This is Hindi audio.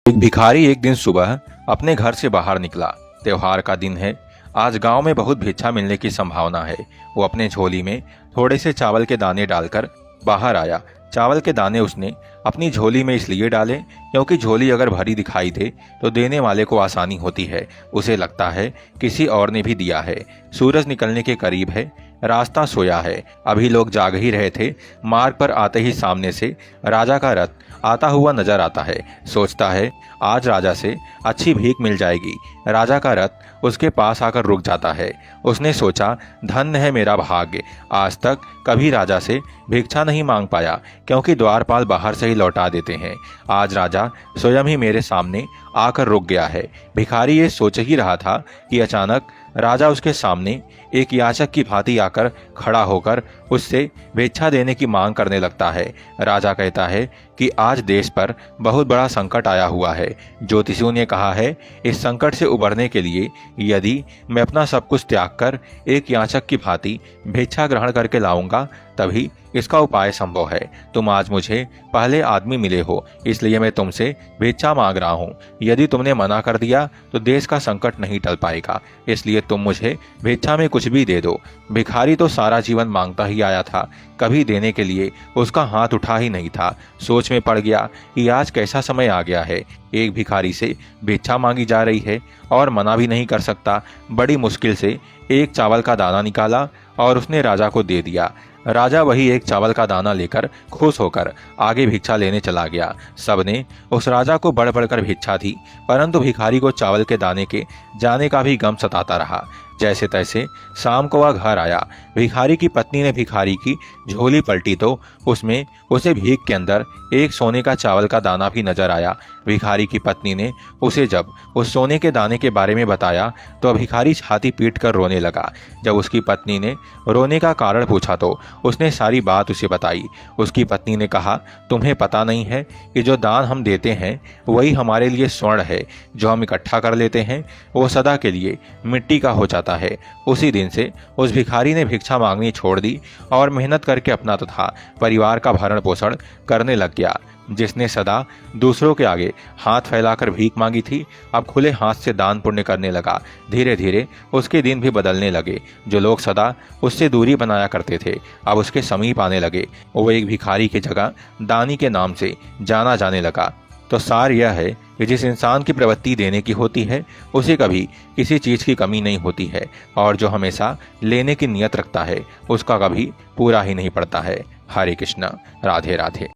एक भिखारी एक दिन सुबह अपने घर से बाहर निकला। त्योहार का दिन है। आज गांव में बहुत भिक्षा मिलने की संभावना है। वो अपने झोली में थोड़े से चावल के दाने डालकर बाहर आया। चावल के दाने उसने अपनी झोली में इसलिए डाले क्योंकि झोली अगर भरी दिखाई दे तो देने वाले को आसानी होती है। उसे लगता है किसी और ने भी दिया है। सूरज निकलने के करीब है। रास्ता सोया है। अभी लोग जाग ही रहे थे। मार्ग पर आते ही सामने से राजा का रथ आता हुआ नजर आता है। सोचता है आज राजा से अच्छी भीख मिल जाएगी। राजा का रथ उसके पास आकर रुक जाता है। उसने सोचा धन्य है मेरा भाग्य, आज तक कभी राजा से भिक्षा नहीं मांग पाया क्योंकि द्वारपाल बाहर से ही लौटा देते हैं। आज राजा स्वयं ही मेरे सामने आकर रुक गया है। भिखारी ये सोच ही रहा था कि अचानक राजा उसके सामने एक याचक की भांति आकर खड़ा होकर उससे भिक्षा देने की मांग करने लगता है। राजा कहता है कि आज देश पर बहुत बड़ा संकट आया हुआ है। ज्योतिषियों ने कहा है इस संकट से उबरने के लिए यदि मैं अपना सब कुछ त्याग कर एक याचक की भांति भिक्षा ग्रहण करके लाऊंगा तभी इसका उपाय संभव है। तुम आज मुझे पहले आदमी मिले हो, इसलिए मैं तुमसे भिक्षा मांग रहा हूँ। यदि तुमने मना कर दिया तो देश का संकट नहीं टल पाएगा, इसलिए तुम मुझे भिक्षा में कुछ भी दे दो। भिखारी तो सारा जीवन मांगता ही आया था, कभी देने के लिए उसका हाथ उठा ही नहीं था। सोच में पड़ गया कि आज कैसा समय आ गया है। एक भिखारी से भिक्षा मांगी जा रही है और मना भी नहीं कर सकता। बड़ी मुश्किल से एक चावल का दाना निकाला और उसने राजा को दे दिया। राजा वही एक चावल का दाना लेकर खुश होकर आगे भिक्षा लेने चला गया। सबने उस राजा को बढ़ बढ़कर भिक्षा दी, परंतु भिखारी को चावल के दाने के जाने का भी गम सताता रहा। जैसे तैसे शाम को वह घर आया। भिखारी की पत्नी ने भिखारी की झोली पलटी तो उसमें उसे भीख के अंदर एक सोने का चावल का दाना भी नजर आया। भिखारी की पत्नी ने उसे जब उस सोने के दाने के बारे में बताया तो भिखारी छाती पीट कर रोने लगा। जब उसकी पत्नी ने रोने का कारण पूछा तो उसने सारी बात उसे बताई। उसकी पत्नी ने कहा तुम्हें पता नहीं है कि जो दान हम देते हैं वही हमारे लिए स्वर्ण है, जो हम इकट्ठा कर लेते हैं वो सदा के लिए मिट्टी का हो जाता है। उसी दिन से उस भिखारी ने भिक्षा मांगनी छोड़ दी और मेहनत करके अपना तथा परिवार का भरण पोषण करने लग गया। जिसने सदा दूसरों के आगे हाथ फैलाकर भीख मांगी थी अब खुले हाथ से दान पुण्य करने लगा। धीरे धीरे उसके दिन भी बदलने लगे। जो लोग सदा उससे दूरी बनाया करते थे अब उसके समीप आने लगे। वो एक भिखारी की जगह दानी के नाम से जाना जाने लगा। तो सार यह है कि जिस इंसान की प्रवृत्ति देने की होती है उसे कभी किसी चीज़ की कमी नहीं होती है, और जो हमेशा लेने की नियत रखता है उसका कभी पूरा ही नहीं पड़ता है। हरे कृष्णा, राधे राधे।